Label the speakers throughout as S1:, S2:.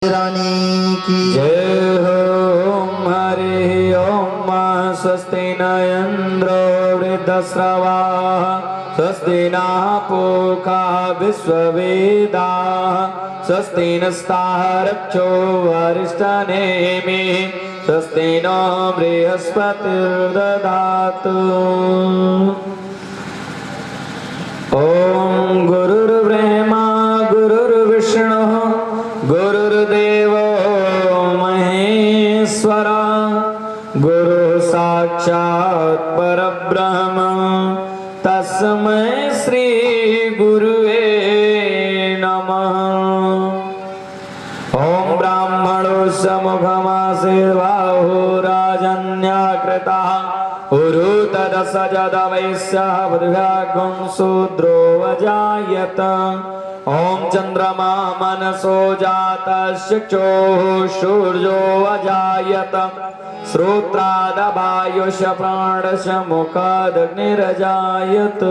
S1: रानी की
S2: जय हो। हरि ओम। स्वस्ति न इंद्रो वृद्धश्रवा स्वस्ति नः पूषा विश्ववेदाः स्वस्ति नस्तार्क्ष्यो वरिष्ठनेमिः स्वस्ति नो बृहस्पतिर्दधातु। ओम गुरुर्ब्रह्मा गुरुर्विष्णुः गुरुर्देवो महेश्वरः गुरु साक्षात् परब्रह्म तस्मै श्री गुरुवे नमः। ओम ब्राह्मणोऽस्य मुखमासीर्बाहो राजन्याकृतः उरुतदश जदवैश्यः बुद्ध्यागं शूद्रो अजायत। ओम चंद्रमा मनसो जातस्य चक्षुः सूर्यो अजायत। श्रोत्रादवायुष प्राणश मुखादग्निरजायत।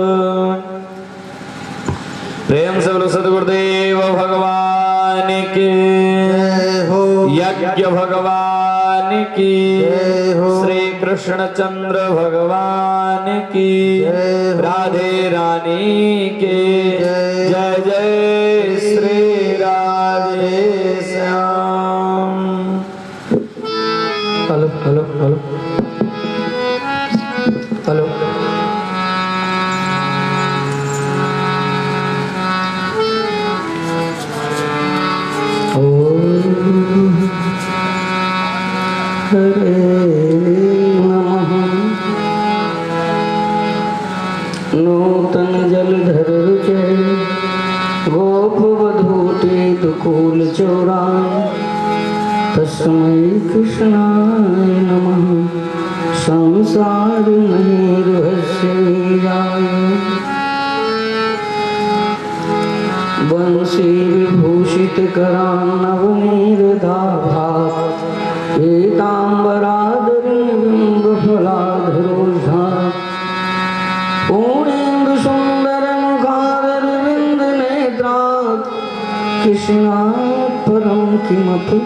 S2: प्रेम से बोलो सद्गुरुदेव भगवान की
S1: जय हो।
S2: यज्ञ भगवान की
S1: जय हो।
S2: श्री कृष्णचंद्र भगवान की
S1: जय हो।
S2: राधे रानी की
S1: जय।
S2: जय जय Shri Radhe Shyam. Hello hello hello hello.
S1: हरे नमः। नूतन जलधर रुचे गोपवधूटे दुकूल चौराय तस्मै कृष्णाय नमः। संसार नहीं रहस्य वीराय बंसी विभूषित करान्नवनीरदाभात् एकाम्बरादरिबिम्बफलाधरोषा पूर्णेन्दुसुन्दरमुखारविन्दनेत्रात् कृष्णात् परं किमपि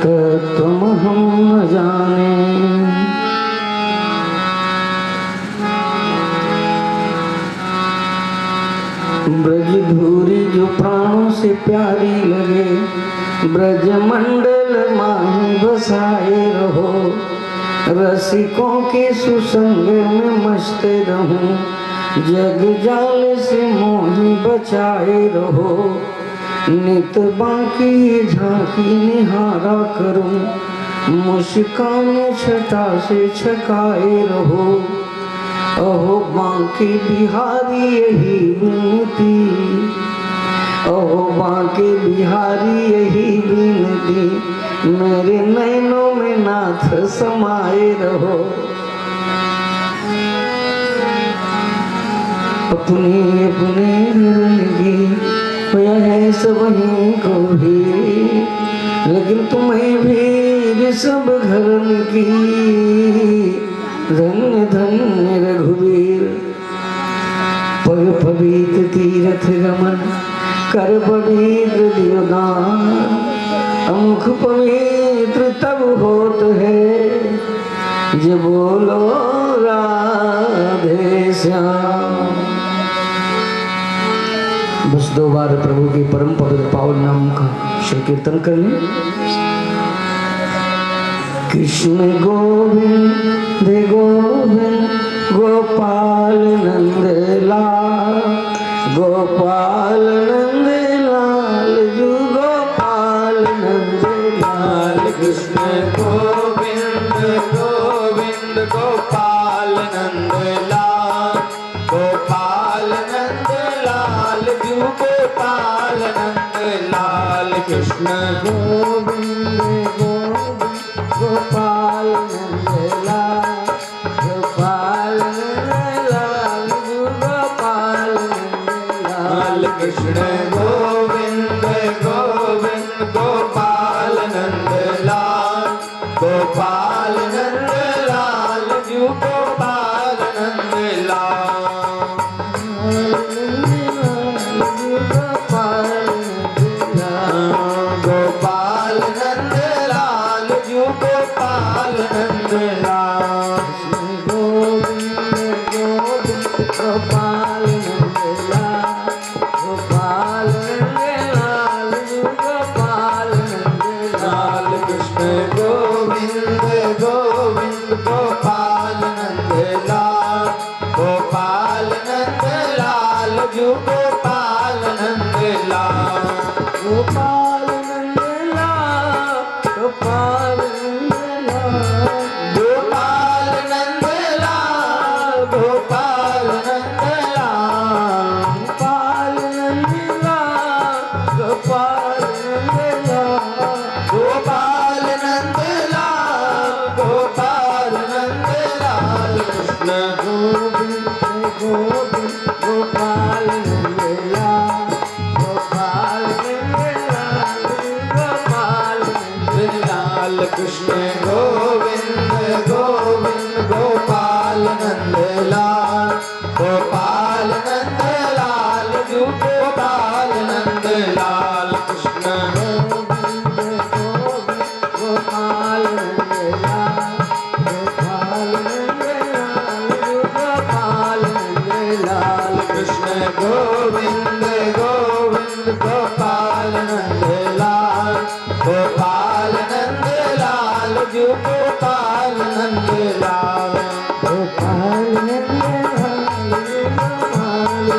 S1: तत्त्वमहं न जाने। ब्रजधुरी जो प्राणों से प्यारी लगे ब्रजमंडल माही बसाए रहो। रसिकों के सुसंग में मस्त रहूं जग जाल से मोही बचाए रहो। नित बाकी झांकी निहारा करूं मुस्कान छटा से छकाए रहो। अहो बांके बिहारी यही विनती अहो बांके बिहारी यही विनती मेरे नैनों में नाथ समाये रहो। अपनी अपने रंगी होया है सब ही को भी लेकिन तुम्हें भी सब घरन की। धन्य धन्य रघुवीर पग पवित्र तीर्थ गमन कर पवित्र दियोदान। अमुख पवित्र तब होत है जब बोलो राधे श्याम। बस 2 बार प्रभु के परम पवित्र पावन नाम का श्री कीर्तन कर ले। कृष्ण गोविंद गोविंद गोपाल नंद लाल गोपाल नंद लाल जू गोपाल नंद लाल।
S2: कृष्ण गोविंद गोविंद गोपाल नंद लाल गोपाल नंद लाल जू गोपाल नंद लाल। कृष्ण
S1: गोविंद गोविंद गोपाल नंद लाल गोपाल नंद लाल जू गोपाल नंद लाल।
S2: कृष्ण गोविंद गोविंद गोपाल नंद लाल गोपाल नंद लाल जू गोपाल नंद लाल।
S1: गोपाल नंद लाल
S2: गोपाल गोविंद गोविंद गोपाल नंदलाल गोपाल नंदलाल जू गोपाल नंदलाल
S1: गोपाल नंदलाल गोपाल नंदलाल
S2: गोपाल नंदलाल गोपाल नंदलाल
S1: गोपाल नंदलाल गोपाल नंदलाल
S2: गोपाल नंदलाल गोपाल नंदलाल कृष्ण
S1: गोविंद गोविंद गोपाल नंदलाल गोपाल नंदलाल गोपाल
S2: नंदलाल कृष्ण गोविंद गोविंद गोपाल नंदलाल गोपाल नंदलाल जू गोपाल नंदलाल कृष्ण
S1: गोपाल नंदलाल गोपाल नंदलाल गोपाल नंदलाल
S2: कृष्ण गोविंद गोविंद गोपाल नंदलाल गोपाल नंदलाल जू गोपाल नंदलाल
S1: गोपाल नंदलाल गोपाल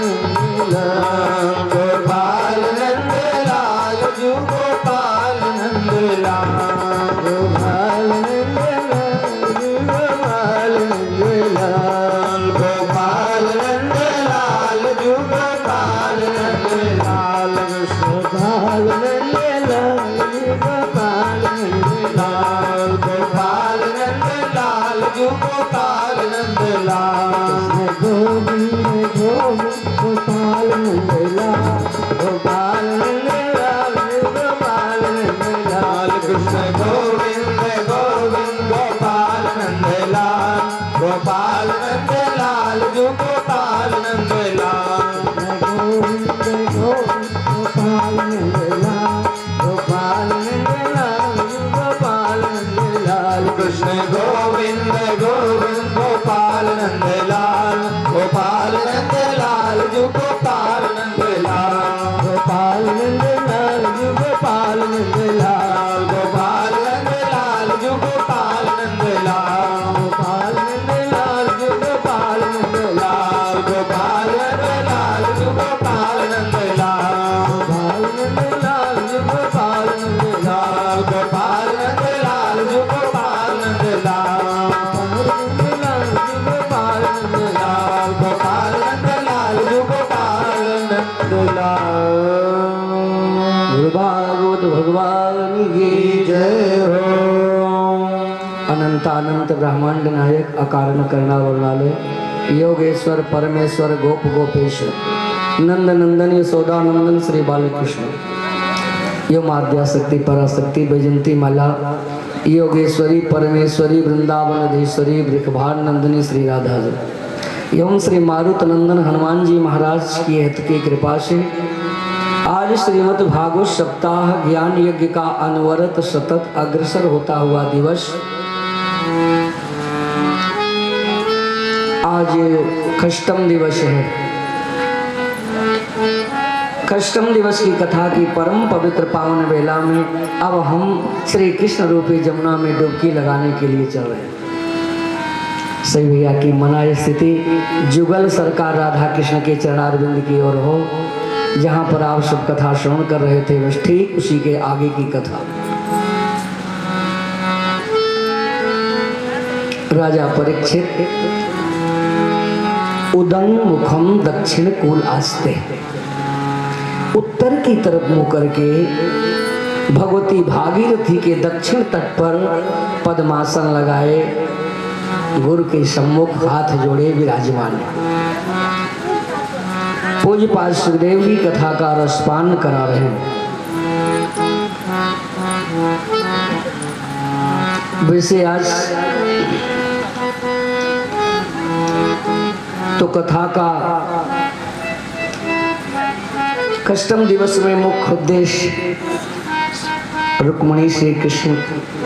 S1: नंदलाल
S2: गोपाल नंदलाल जू गोपाल नंदलाल
S1: गोपाल नंदलाल गोपाल नंदलाल
S2: गोपाल नंदलाल जू गोपाल नंदलाल
S1: गोपाल नंदलाल गोपाल नंदलाल
S2: गोपाल नंदलाल जू गोपाल नंदलाल
S1: गोविंद गोविंद गोपाल नंदलाल गोपाल नंदलाल गोपाल नंदलाल
S2: कृष्ण गोविंद गोविंद गोपाल नंदलाल गोपाल नंदलाल जू गोपाल नंदलाल
S1: गोविंद गोविंद गोपाल नंदलाल गोपाल नंदलाल गोपाल नंदलाल
S2: कृष्ण गोविंद गोविंद गोपाल नंदलाल गोपाल नंदलाल जू गोपाल नंदलाल
S1: गोपाल नंदलाल गोपाल नंदलाल
S2: गोपाल नंदलाल जू गोपाल नंदलाल
S1: गोपाल नंदलाल गोपाल नंदलाल
S2: गोपाल नंदलाल जू गोपाल नंदलाल
S1: गोपाल नंदलाल गोपाल नंदलाल
S2: गोपाल नंदलाल जू गोपाल नंदलाल
S1: गोपाल नंदलाल
S2: गोपाल नंदलाल जू गोपाल नंदलाल
S1: गुरु भागवत भगवान की
S2: जय हो
S1: अनंत अनंत ब्रह्मांड नायक अकारण करना वर्णालय योगेश्वर परमेश्वर गोप गोपेश्वर नंद नंदन यशोदा नंदन श्री बालकृष्ण यो माध्याशक्ति पराशक्ति वैजंती माला योगेश्वरी परमेश्वरी वृंदावनधीश्वरी वृखभार नंदिनी श्री राधा जी एवं श्री मारुत नंदन हनुमान जी महाराज की हित की कृपा से आज श्रीमद् भागवत सप्ताह ज्ञान यज्ञ का अनवरत सतत अग्रसर होता हुआ दिवस आज कष्टम दिवस है। कष्टम दिवस की कथा की परम पवित्र पावन वेला में अब हम श्री कृष्ण रूपी जमुना में डुबकी लगाने के लिए चल रहे हैं। सही भैया की मना स्थिति जुगल सरकार राधा कृष्ण के चरणारविंद की ओर हो, जहाँ पर आप सब कथा श्रवण कर रहे थे बस ठीक उसी के आगे की कथा। राजा परीक्षित उदंग मुखम दक्षिण कूल आस्ते, उत्तर की तरफ मुंह करके भगवती भागीरथी के दक्षिण तट पर पद्मासन लगाए गुरु के सम्मुख हाथ जोड़े विराजमान है। पूज्य पाद सुखदेव जी कथा का रसपान करा रहे हैं। वैसे आज तो कथा का कष्टम दिवस में मुख्य उद्देश्य रुक्मणी श्री कृष्ण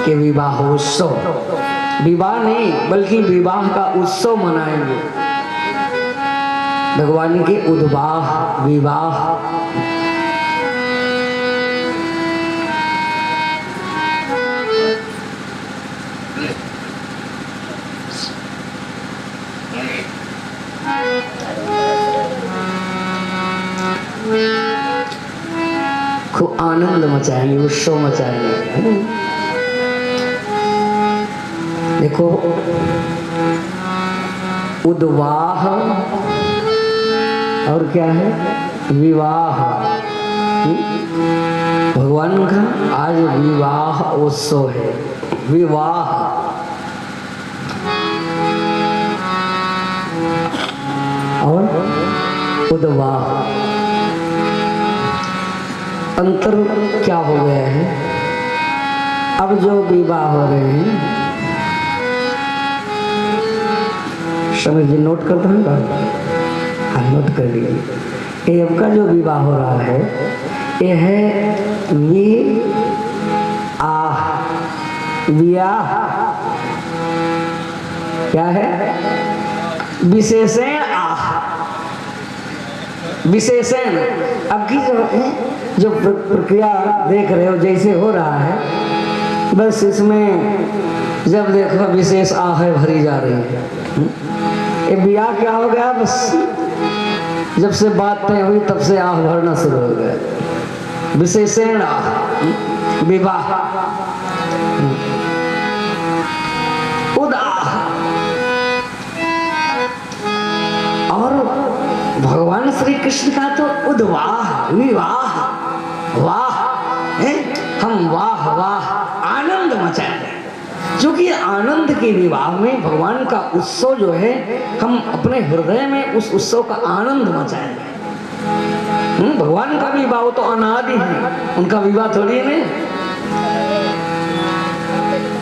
S1: के विवाहोत्सव, विवाह नहीं बल्कि विवाह का उत्सव मनाएंगे। भगवान के उद्वाह विवाह मचाएंगे, उत्सव मचाएंगे। देखो, उद्वाह और क्या है, विवाह। भगवान का आज विवाह उत्सव है, विवाह। और उद्वाह, अंतर क्या हो गया है? अब जो विवाह हो रहे हैं, समझ जी, नोट करते हैं ना? हाँ, नोट कर लीजिए। ये अब का जो विवाह हो रहा है, ये है विवाह। क्या है? विशेषण आह, विशेषण। अब की जो प्रक्रिया देख रहे हो जैसे हो रहा है, बस इसमें जब देखो विशेष आह भरी जा रही है। ये ब्याह क्या हो गया? बस जब से बात तय हुई तब से आह भरना शुरू हो गया। विशेषण आह, विवाह। उदाह। और भगवान श्री कृष्ण का तो उद्वाह, विवाह, वाह है। हम वाह वाह आनंद मचाएंगे, क्योंकि आनंद के विवाह में भगवान का उत्सव जो है, हम अपने हृदय में उस उत्सव का आनंद मचाएंगे। भगवान का विवाह तो अनादि है, उनका विवाह थोड़ी है।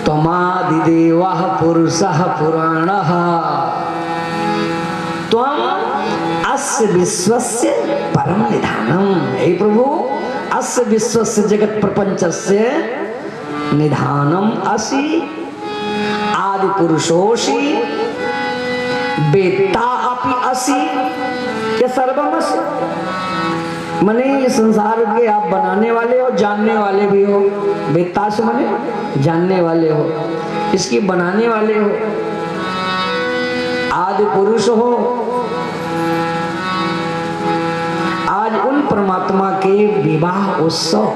S1: त्वमादिदेवः पुरुषः पुराणः त्वम् अस्य विश्वस्य परम निधानम। हे प्रभु, अस्य विश्वस्य जगत प्रपंचस्य निधानम असि, आदि पुरुषोषि, वेत्ता अपि असि, ये सर्वमसि। मने ये संसार के आप बनाने वाले हो, जानने वाले भी हो। वेत्ता से मने जानने वाले हो, इसकी बनाने वाले हो। आदि पुरुष हो, आज उन परमात्मा के विवाह उत्सव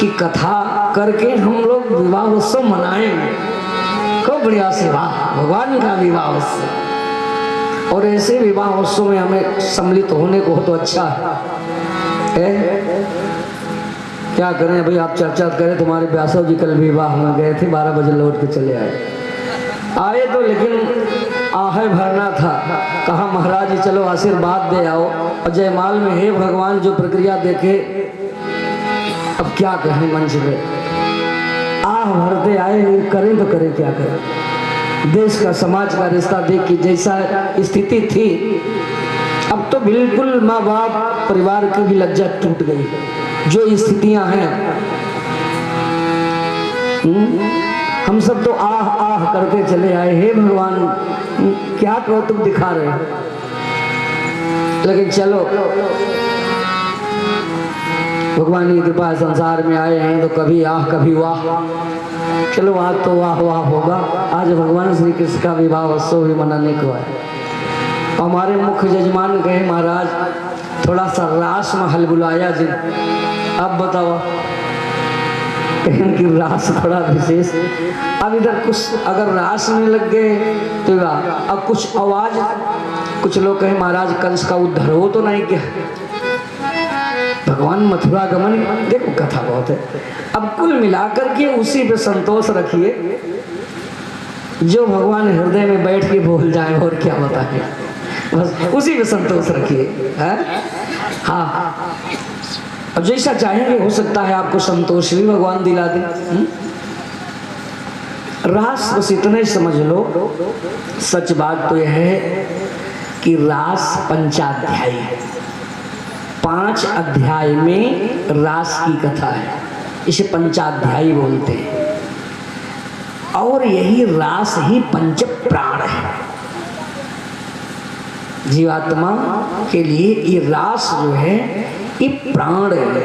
S1: की कथा करके हम लोग विवाह उत्सव मनाएंगे। खूब बढ़िया से, वाह, भगवान का विवाह उत्सव। और ऐसे विवाह उत्सव में हमें सम्मिलित होने को हो तो अच्छा है। क्या करें भाई, आप चर्चा करें। तुम्हारे व्यासो जी कल विवाह में गए थे, 12 बजे लौट के चले आए तो, लेकिन आहे भरना था। कहा महाराज जी चलो आशीर्वाद दे आओ। और जयमाल में हे भगवान जो प्रक्रिया देखे, अब क्या कहें मंच पे। आह भरते आए, करें तो करें क्या करें। देश का, समाज का रिश्ता देख के जैसा स्थिति थी, अब तो बिल्कुल माँ बाप परिवार की भी लज्जा टूट गई। जो स्थितियां हैं, हम सब तो आह आह करके चले आए। हे भगवान, क्या कौतुक दिखा रहे हैं। लेकिन चलो, भगवान की कृपा, संसार में आए हैं तो कभी आह कभी वाह। चलो आज तो वाह वाह होगा। आज भगवान श्री कृष्ण का विवाह उत्सव भी मनाने को है। हमारे मुख्य जजमान कहे महाराज थोड़ा सा रास महल बुलाया जी। अब बताओ, कहें कि रास थोड़ा विशेष। अब इधर कुछ अगर रास में लग गए तो अब कुछ आवाज, कुछ लोग कहे महाराज कंस का उद्धार हो तो नहीं क्या। भगवान मथुरा गमन, देखो कथा बहुत है। अब कुल मिलाकर के उसी पे संतोष रखिए जो भगवान हृदय में बैठ के बोल जाए, और क्या बताए। बस उसी पे संतोष रखिए। हाँ, अब जैसा चाहेंगे, हो सकता है आपको संतोष भी भगवान दिला दे। रास बस इतने समझ लो। सच बात तो यह है कि रास पंचाध्यायी है। 5 अध्याय में रास की कथा है, इसे पंचाध्यायी बोलते हैं। और यही रास ही पंच प्राण है। जीवात्मा के लिए ये रास जो है, ये प्राण है।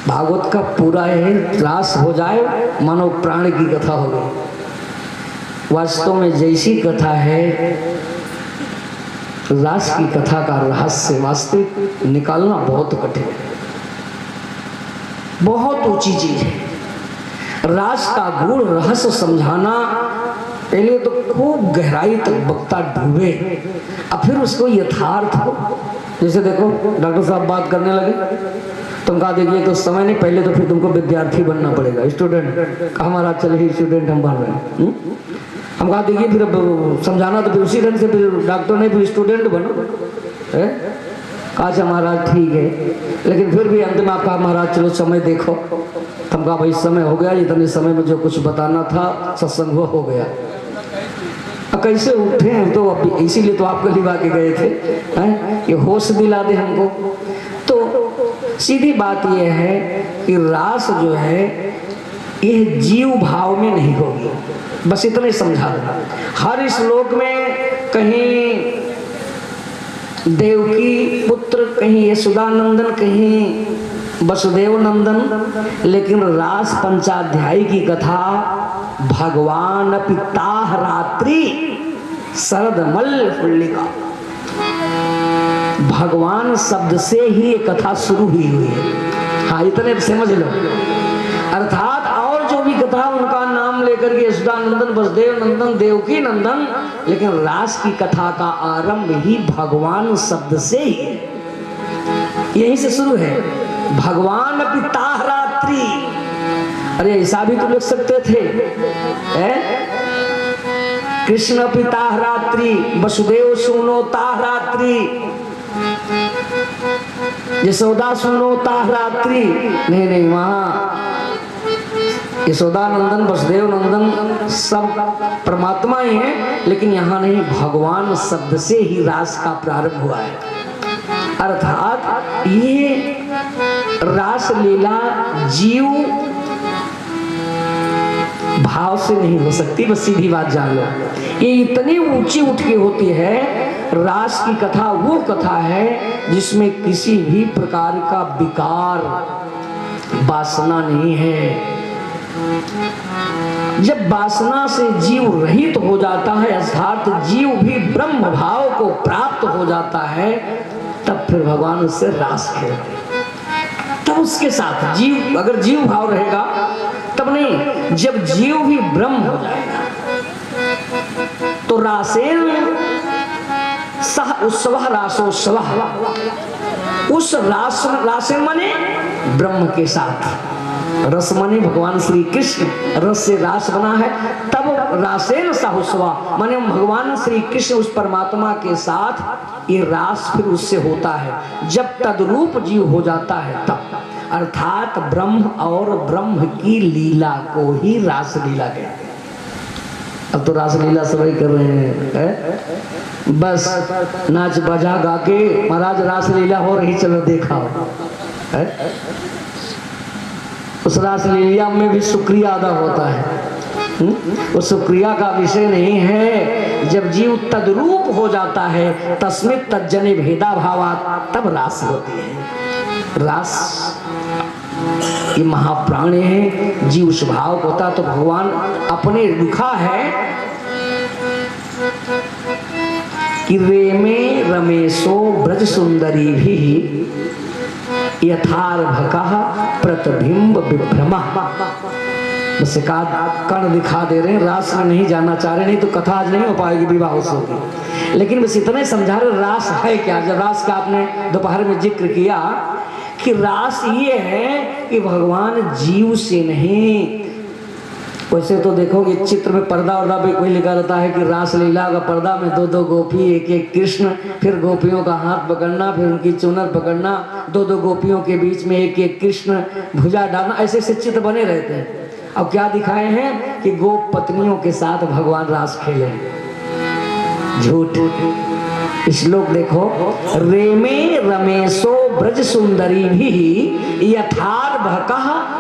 S1: भागवत का पूरा है, रास हो जाए मानो प्राण की कथा हो गई। वास्तव में जैसी कथा है रास की कथा का रहस्य वास्तविक निकालना बहुत कठिन है, बहुत ऊंची चीज है। रास का गूढ़ रहस्य समझाना, पहले तो खूब गहराई तक वक्ता डूबे और फिर उसको यथार्थ हो। जैसे देखो डॉक्टर साहब बात करने लगे, तुम कहा देखिए तो समय नहीं, पहले तो फिर तुमको विद्यार्थी बनना पड़ेगा, स्टूडेंट। हमारा चलिए स्टूडेंट हम बन रहे हैं। हम कहा देखिए फिर अब समझाना तो फिर उसी ढंग से, फिर डॉक्टर ने फिर स्टूडेंट बनो है। कहा अच्छा महाराज ठीक है, लेकिन फिर भी अंत में आप कहा महाराज चलो समय देखो। हम कहा भाई समय हो गया, इतने समय में जो कुछ बताना था सत्संग हो गया। कैसे उठे हैं तो अब इसीलिए तो आपको लिवा के गए थे हैं? ये होश दिला दे हमको। तो सीधी बात यह है कि रास जो है यह जीव भाव में नहीं होगी, बस इतने समझा दो। हर श्लोक में कहीं देवकी पुत्र, कहीं यशोदानंदन, कहीं वसुदेव नंदन, लेकिन रास पंचाध्यायी की कथा भगवान पिता रात्रि शरदमल फुल्लिका, भगवान शब्द से ही ये कथा शुरू हुई है। हाँ इतने समझ लो। अर्थात और जो भी कथा उनका नाम लेकर के यशोदानंदन, वसुदेव नंदन, देवकी नंदन, लेकिन रास की कथा का आरंभ ही भगवान शब्द से ही है, यहीं से शुरू है। भगवान पिता रात्रि, अरे ऐसा भी तो लिख सकते थे, कृष्ण पिता रात्रि, वसुदेव सुनो ताह रात्रि, यशोदा सुनो ताह रात्रि। नहीं नहीं, वहां यशोदानंदन, वसुदेव नंदन सब परमात्मा ही है, लेकिन यहाँ नहीं, भगवान शब्द से ही रास का प्रारंभ हुआ है। अर्थात ये रास लीला जीव भाव से नहीं हो सकती, बस सीधी बात जान लो। ये इतनी ऊंची उठ के होती है। रास की कथा वो कथा है जिसमें किसी भी प्रकार का विकार, वासना नहीं है। जब वासना से जीव रहित हो जाता है, अर्थात जीव भी ब्रह्म भाव को प्राप्त हो जाता है, तब फिर भगवान उससे रास खेलते। तब उसके साथ जीव, अगर जीव भाव रहेगा तब नहीं, जब जीव भी ब्रह्म हो जाएगा तो रासेन सह उत्सव रासोत्सव, उस रासेन माने ब्रह्म के साथ, रस माने भगवान श्री कृष्ण, रस से रास बना है, तब रासेन साहुस्वा माने भगवान श्री कृष्ण उस परमात्मा के साथ ये रास फिर उससे होता है। जब तद्रूप जीव हो जाता है तब, अर्थात ब्रह्म और ब्रह्म की लीला को ही रास लीला कहते हैं। अब तो रास लीला सभी कर रहे हैं, बस नाच बजा गा के महाराज रास लीला हो रही, चलो देखा है। उस रास लीला में भी शुक्रिया अदा होता है, वो शुक्रिया का विषय नहीं है। जब जीव तद्रूप हो जाता है, तस्मित तज्जने भेदा भावात, तब रास होती है। रास ये महाप्राण है, जीव स्वभाव होता। तो भगवान अपने लिखा है कि रेमे रमेशो ब्रज सुंदरी भी यथार्भकः प्रतिबिंब विभ्रमा। बस एक कण दिखा दे रहे हैं, रास में नहीं जाना चाह रहे, नहीं तो कथा आज नहीं हो पाएगी, विवाह होगी। लेकिन बस इतने समझा रहे रास है क्या। जब रास का आपने दोपहर में जिक्र किया कि रास ये है कि भगवान जीव से नहीं, वैसे तो देखोगे चित्र में पर्दा वर्दा भी कोई लिखा रहता है कि रास लीला का पर्दा में दो दो गोपी, एक एक कृष्ण, फिर गोपियों का हाथ पकड़ना, फिर उनकी चुनर पकड़ना, दो दो गोपियों के बीच में एक एक कृष्ण भुजा डालना, ऐसे ऐसे चित्र बने रहते हैं। अब क्या दिखाए हैं कि गोप पत्नियों के साथ भगवान रास खेले, झूठ। श्लोक देखो, रेमे रमेशो ब्रज सुंदरी भी यथार्भकः